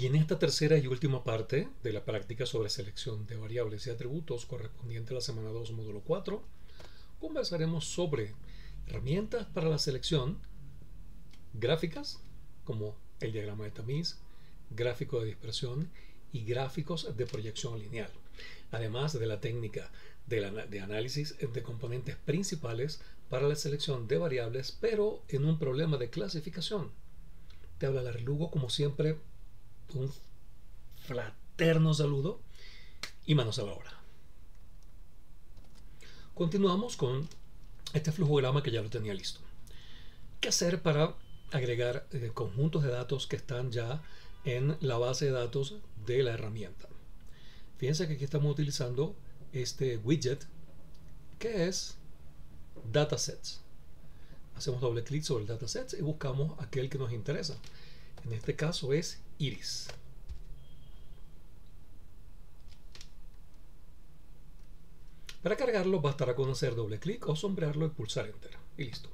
Y en esta tercera y última parte de la práctica sobre selección de variables y atributos correspondiente a la semana 2, módulo 4, conversaremos sobre herramientas para la selección, gráficas como el diagrama de tamiz, gráfico de dispersión y gráficos de proyección lineal, además de la técnica de análisis de componentes principales para la selección de variables, pero en un problema de clasificación. Te habla Larry Lugo, como siempre, un fraterno saludo y manos a la obra. Continuamos con este flujograma que ya lo tenía listo. ¿Qué hacer para agregar conjuntos de datos que están ya en la base de datos de la herramienta? Fíjense que aquí estamos utilizando este widget que es Datasets. Hacemos doble clic sobre el Datasets y buscamos aquel que nos interesa. En este caso es Iris. Para cargarlo bastará con hacer doble clic o sombrearlo y pulsar Enter. Y listo.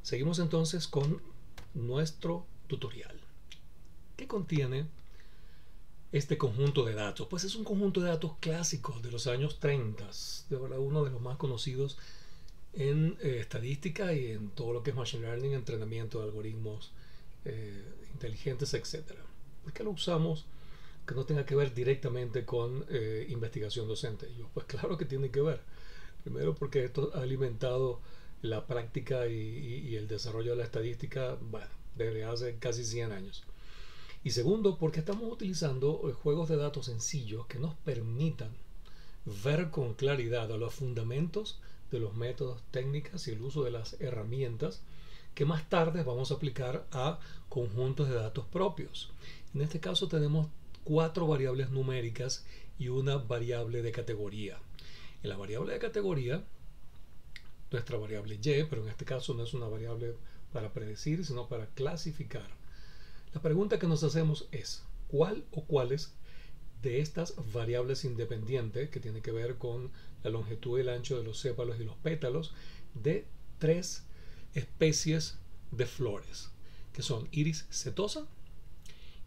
Seguimos entonces con nuestro tutorial. ¿Qué contiene este conjunto de datos? Pues es un conjunto de datos clásicos de los años 30, de verdad uno de los más conocidos en estadística y en todo lo que es machine learning, entrenamiento de algoritmos inteligentes, etc. ¿Por qué lo usamos que no tenga que ver directamente con investigación docente? Yo, pues claro que tiene que ver. Primero porque esto ha alimentado la práctica y el desarrollo de la estadística, bueno, desde hace casi 100 años. Y segundo, porque estamos utilizando juegos de datos sencillos que nos permitan ver con claridad a los fundamentos de los métodos, técnicas y el uso de las herramientas que más tarde vamos a aplicar a conjuntos de datos propios. En este caso tenemos 4 variables numéricas y una variable de categoría. En la variable de categoría, nuestra variable y, pero en este caso no es una variable para predecir, sino para clasificar. La pregunta que nos hacemos es, ¿cuál o cuáles de estas variables independientes, que tiene que ver con la longitud y el ancho de los sépalos y los pétalos, de 3 especies de flores, que son Iris setosa,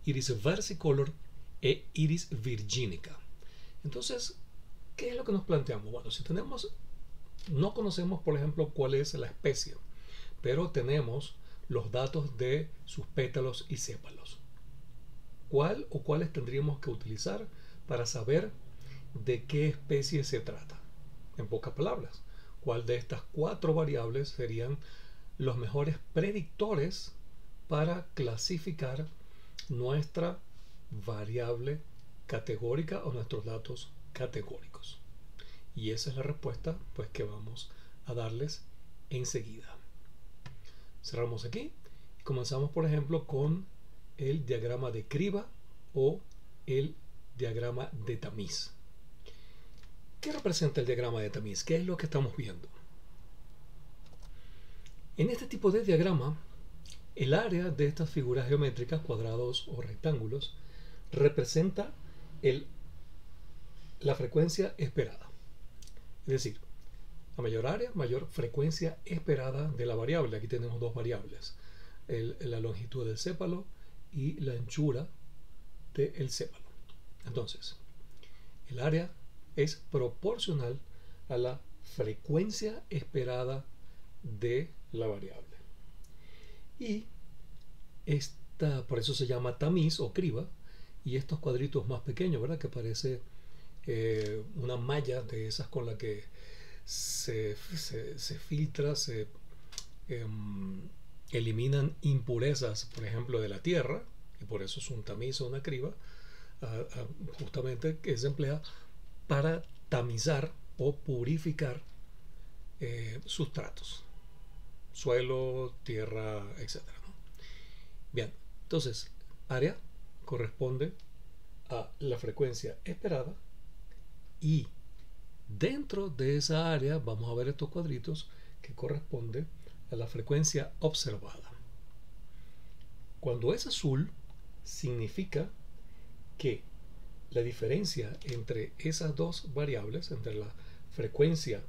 Iris versicolor e Iris virginica? Entonces, ¿qué es lo que nos planteamos? Bueno, si no conocemos, por ejemplo, cuál es la especie, pero tenemos los datos de sus pétalos y sépalos. ¿Cuál o cuáles tendríamos que utilizar para saber de qué especie se trata? En pocas palabras, ¿cuál de estas 4 variables serían los mejores predictores para clasificar nuestra variable categórica o nuestros datos categóricos? Y esa es la respuesta pues que vamos a darles enseguida. Cerramos aquí y comenzamos, por ejemplo, con el diagrama de criba o el diagrama de tamiz. ¿Qué representa el diagrama de tamiz? ¿Qué es lo que estamos viendo? En este tipo de diagrama, el área de estas figuras geométricas, cuadrados o rectángulos, representa la frecuencia esperada. Es decir, a mayor área, mayor frecuencia esperada de la variable. Aquí tenemos 2 variables, la longitud del sépalo y la anchura del sépalo. Entonces, el área es proporcional a la frecuencia esperada de la variable. Y por eso se llama tamiz o criba, y estos cuadritos más pequeños, ¿verdad? Que parece una malla de esas con la que se filtra, se eliminan impurezas, por ejemplo, de la tierra, y por eso es un tamiz o una criba, justamente que se emplea para tamizar o purificar sustratos, suelo, tierra, etc. ¿no? Bien, entonces, área corresponde a la frecuencia esperada y dentro de esa área vamos a ver estos cuadritos que corresponden a la frecuencia observada. Cuando es azul, significa que la diferencia entre esas 2 variables, entre la frecuencia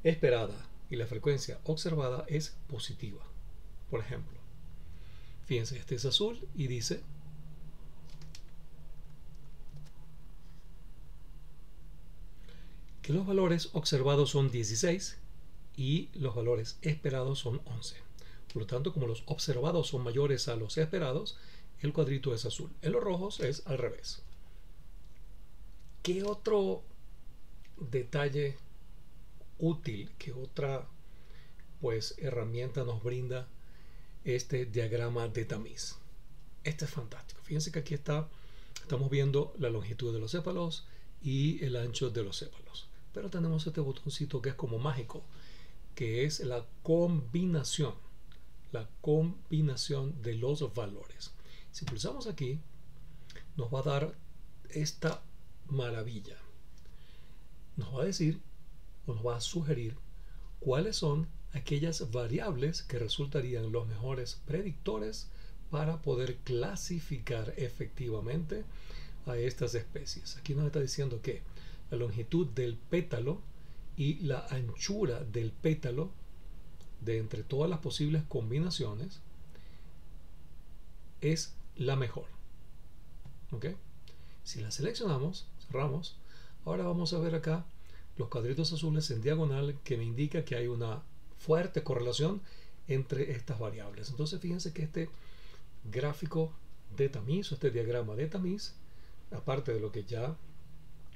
esperada y la frecuencia observada, es positiva. Por ejemplo, fíjense, este es azul y dice que los valores observados son 16 y los valores esperados son 11. Por lo tanto, como los observados son mayores a los esperados, el cuadrito es azul. En los rojos es al revés. ¿Qué otro detalle útil, qué otra herramienta nos brinda este diagrama de tamiz? Este es fantástico. Fíjense que aquí estamos viendo la longitud de los sépalos y el ancho de los sépalos. Pero tenemos este botoncito que es como mágico, que es la combinación de los valores. Si pulsamos aquí, nos va a dar esta maravilla. Nos va a decir o nos va a sugerir cuáles son aquellas variables que resultarían los mejores predictores para poder clasificar efectivamente a estas especies. Aquí nos está diciendo que la longitud del pétalo y la anchura del pétalo de entre todas las posibles combinaciones es la mejor. ¿Ok? Si la seleccionamos, cerramos, ahora vamos a ver acá los cuadritos azules en diagonal que me indica que hay una fuerte correlación entre estas variables. Entonces fíjense que este gráfico de tamiz o este diagrama de tamiz, aparte de lo que ya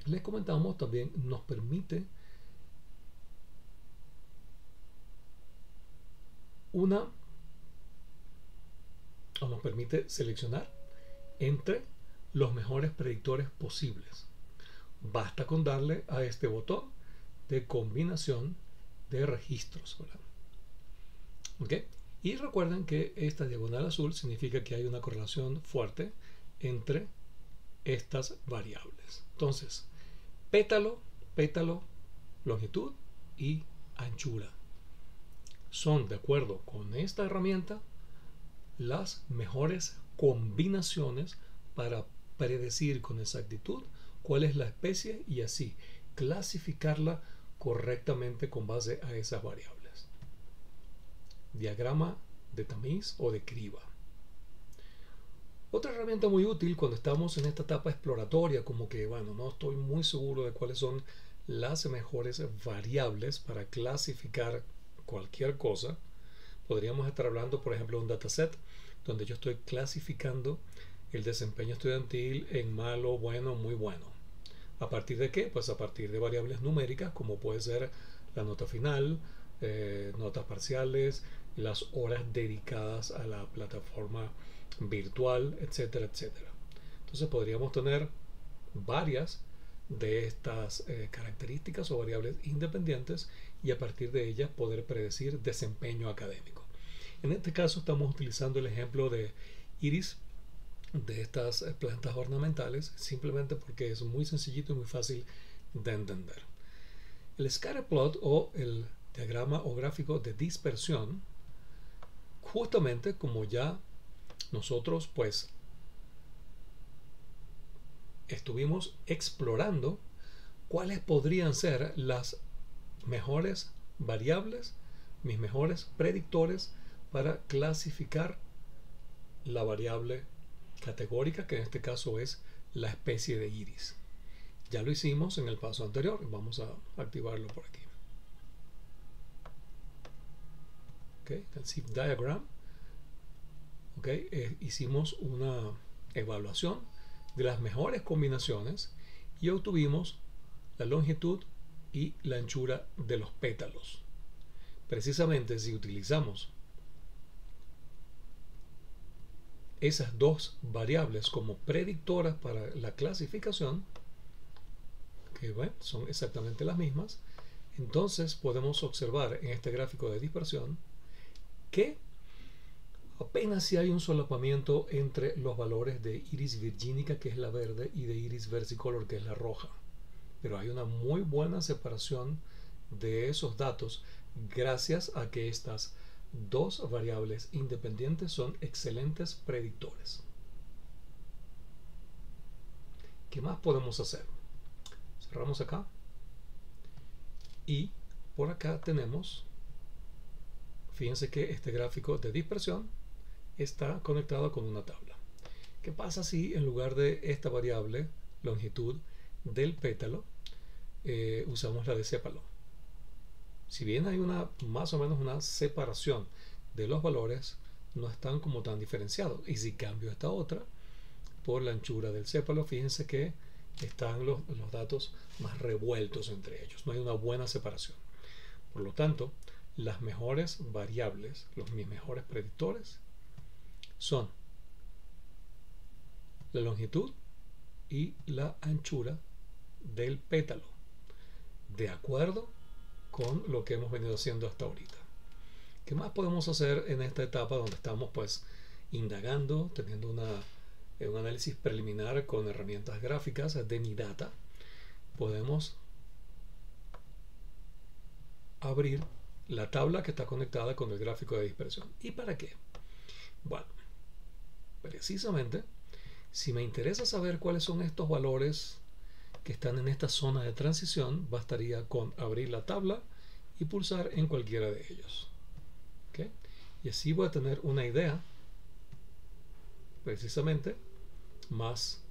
les comentamos, también nos permite nos permite seleccionar entre los mejores predictores posibles. Basta con darle a este botón de combinación de registros, ¿verdad? ¿Okay? Y recuerden que esta diagonal azul significa que hay una correlación fuerte entre estas variables. Entonces, pétalo, longitud y anchura son, de acuerdo con esta herramienta, las mejores combinaciones para predecir con exactitud cuál es la especie y así clasificarla correctamente con base a esas variables. Diagrama de tamiz o de criba. Otra herramienta muy útil cuando estamos en esta etapa exploratoria, como que, bueno, no estoy muy seguro de cuáles son las mejores variables para clasificar cualquier cosa. Podríamos estar hablando, por ejemplo, de un dataset donde yo estoy clasificando el desempeño estudiantil en malo, bueno, muy bueno. ¿A partir de qué? Pues a partir de variables numéricas, como puede ser la nota final, notas parciales, las horas dedicadas a la plataforma virtual, etcétera, etcétera. Entonces podríamos tener varias de estas características o variables independientes y a partir de ellas poder predecir desempeño académico. En este caso estamos utilizando el ejemplo de iris de estas plantas ornamentales simplemente porque es muy sencillito y muy fácil de entender. El scatterplot o el diagrama o gráfico de dispersión, justamente como ya nosotros pues estuvimos explorando cuáles podrían ser las mejores variables, mis mejores predictores para clasificar la variable categórica, que en este caso es la especie de iris. Ya lo hicimos en el paso anterior, vamos a activarlo por aquí. Okay, el zip diagram. Okay, hicimos una evaluación de las mejores combinaciones y obtuvimos la longitud y la anchura de los pétalos. Precisamente si utilizamos esas dos variables como predictoras para la clasificación, que bueno, son exactamente las mismas, entonces podemos observar en este gráfico de dispersión que apenas si hay un solapamiento entre los valores de iris virgínica, que es la verde, y de iris versicolor, que es la roja. Pero hay una muy buena separación de esos datos gracias a que estas dos variables independientes son excelentes predictores. ¿Qué más podemos hacer? Cerramos acá. Y por acá tenemos, fíjense que este gráfico de dispersión está conectado con una tabla. ¿Qué pasa si en lugar de esta variable longitud del pétalo usamos la de sépalo. Si bien hay más o menos una separación de los valores, no están como tan diferenciados. Y si cambio esta otra por la anchura del sépalo, fíjense que están los datos más revueltos entre ellos. No hay una buena separación. Por lo tanto, las mejores variables, mis mejores predictores, son la longitud y la anchura del pétalo, de acuerdo con lo que hemos venido haciendo hasta ahorita. ¿Qué más podemos hacer en esta etapa donde estamos pues indagando, teniendo un análisis preliminar con herramientas gráficas de Nidata? Podemos abrir la tabla que está conectada con el gráfico de dispersión. ¿Y para qué? Bueno, precisamente si me interesa saber cuáles son estos valores que están en esta zona de transición, bastaría con abrir la tabla y pulsar en cualquiera de ellos. ¿Okay? Y así voy a tener una idea precisamente más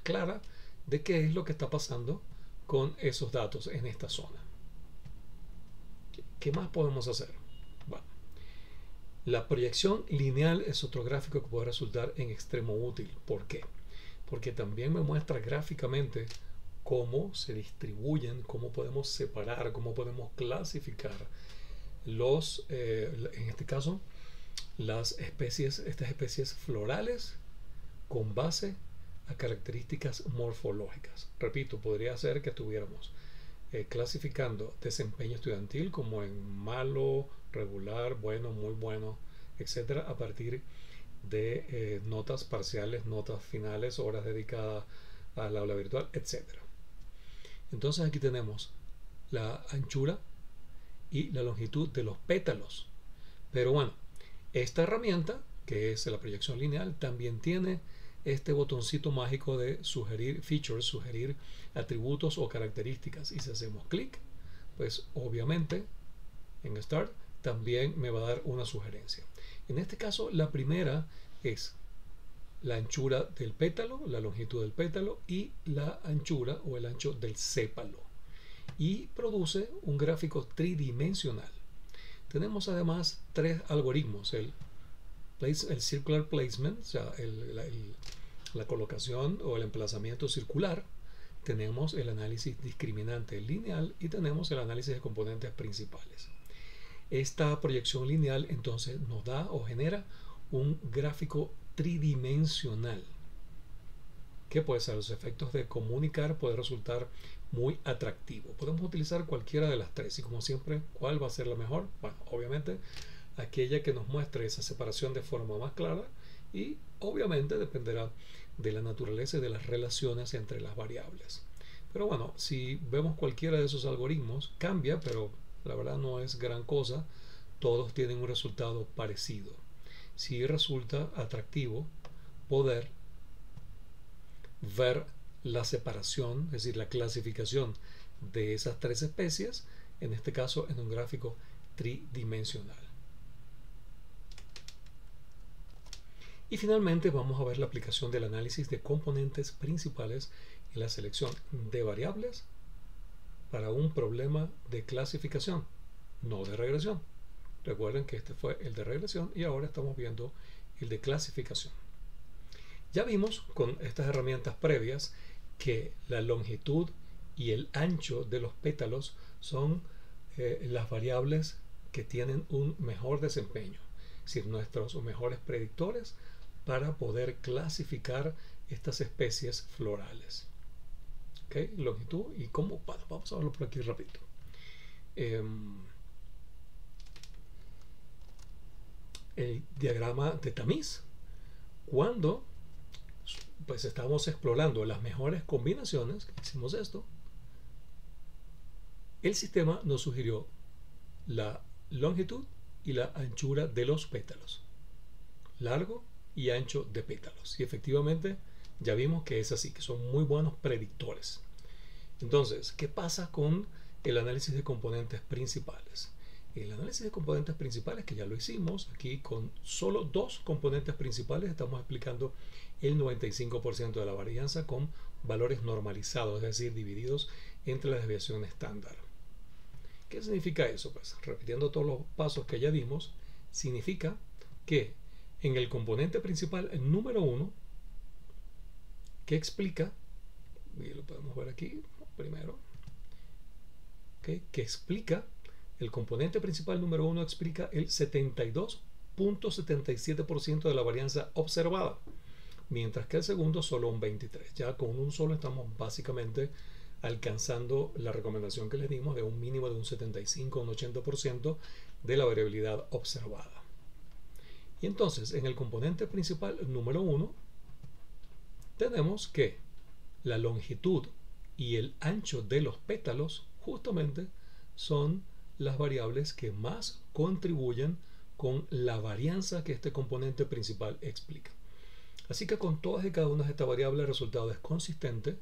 clara de qué es lo que está pasando con esos datos en esta zona. ¿Qué más podemos hacer? Bueno, la proyección lineal es otro gráfico que puede resultar en extremo útil. ¿Por qué? Porque también me muestra gráficamente cómo se distribuyen, cómo podemos separar, cómo podemos clasificar en este caso, estas especies florales con base a características morfológicas. Repito, podría ser que estuviéramos clasificando desempeño estudiantil como en malo, regular, bueno, muy bueno, etcétera, a partir de notas parciales, notas finales, horas dedicadas al aula virtual, etcétera. Entonces aquí tenemos la anchura y la longitud de los pétalos. Pero bueno, esta herramienta, que es la proyección lineal, también tiene este botoncito mágico de sugerir features, sugerir atributos o características. Y si hacemos clic, pues obviamente en Start también me va a dar una sugerencia. En este caso, la primera es la anchura del pétalo, la longitud del pétalo y la anchura o el ancho del sépalo. Y produce un gráfico tridimensional. Tenemos además tres algoritmos: el circular placement, o sea, la colocación o el emplazamiento circular. Tenemos el análisis discriminante lineal y tenemos el análisis de componentes principales. Esta proyección lineal entonces nos da o genera un gráfico tridimensional que, pues, a los efectos de comunicar puede resultar muy atractivo. Podemos utilizar cualquiera de las tres y, como siempre, ¿cuál va a ser la mejor? Bueno, obviamente aquella que nos muestre esa separación de forma más clara, y obviamente dependerá de la naturaleza y de las relaciones entre las variables. Pero bueno, si vemos cualquiera de esos algoritmos, cambia, pero la verdad no es gran cosa. Todos tienen un resultado parecido. Sí resulta atractivo poder ver la separación, es decir, la clasificación de esas tres especies, en este caso en un gráfico tridimensional. Y finalmente vamos a ver la aplicación del análisis de componentes principales en la selección de variables para un problema de clasificación, no de regresión. Recuerden que este fue el de regresión y ahora estamos viendo el de clasificación. Ya vimos con estas herramientas previas que la longitud y el ancho de los pétalos son las variables que tienen un mejor desempeño, es decir, nuestros mejores predictores para poder clasificar estas especies florales. ¿Okay? Longitud y cómo. Bueno, vamos a verlo por aquí rapidito. El diagrama de tamiz, cuando pues estamos explorando las mejores combinaciones, hicimos esto, el sistema nos sugirió la longitud y la anchura de los pétalos, largo y ancho de pétalos, y efectivamente ya vimos que es así, que son muy buenos predictores. Entonces, ¿qué pasa con el análisis de componentes principales? El análisis de componentes principales, que ya lo hicimos, aquí con solo dos componentes principales estamos explicando el 95% de la varianza con valores normalizados, es decir, divididos entre la desviación estándar. ¿Qué significa eso? Pues repitiendo todos los pasos que ya dimos, significa que en el componente principal número 1, que explica, y lo podemos ver aquí primero, ¿okay? Que explica, el componente principal número 1 explica el 72.77% de la varianza observada, mientras que el segundo solo un 23%. Ya con un solo estamos básicamente alcanzando la recomendación que les dimos de un mínimo de un 75 o un 80% de la variabilidad observada. Y entonces, en el componente principal número 1, tenemos que la longitud y el ancho de los pétalos justamente son las variables que más contribuyen con la varianza que este componente principal explica. Así que con todas y cada una de estas variables el resultado es consistente.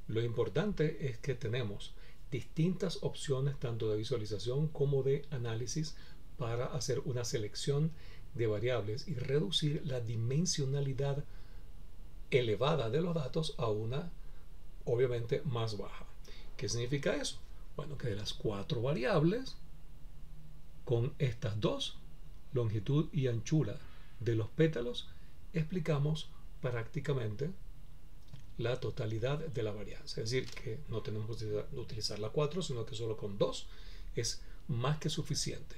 Lo importante es que tenemos distintas opciones tanto de visualización como de análisis para hacer una selección de variables y reducir la dimensionalidad elevada de los datos a una obviamente más baja. ¿Qué significa eso? Bueno, que de las 4 variables, con estas dos, longitud y anchura de los pétalos, explicamos prácticamente la totalidad de la varianza. Es decir, que no tenemos que utilizar la 4, sino que solo con 2 es más que suficiente.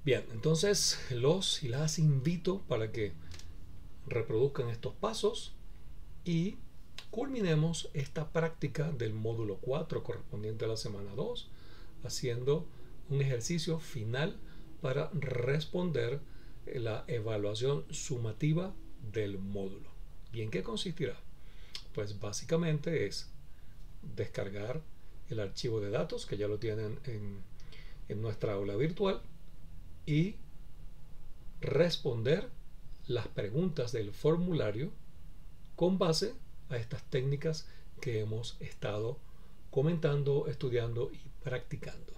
Bien, entonces los y las invito para que reproduzcan estos pasos y culminemos esta práctica del módulo 4 correspondiente a la semana 2 haciendo un ejercicio final para responder la evaluación sumativa del módulo. ¿Y en qué consistirá? Pues básicamente es descargar el archivo de datos que ya lo tienen en nuestra aula virtual y responder las preguntas del formulario con base a estas técnicas que hemos estado comentando, estudiando y practicando.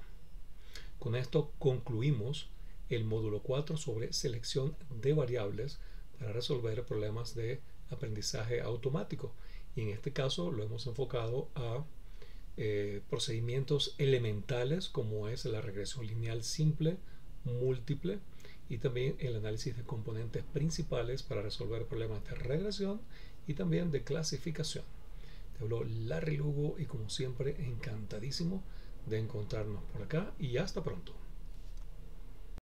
Con esto concluimos el módulo 4 sobre selección de variables para resolver problemas de aprendizaje automático. Y en este caso lo hemos enfocado a procedimientos elementales como es la regresión lineal simple, múltiple y también el análisis de componentes principales para resolver problemas de regresión y también de clasificación. Te habló Larry Lugo y como siempre encantadísimo de encontrarnos por acá y hasta pronto.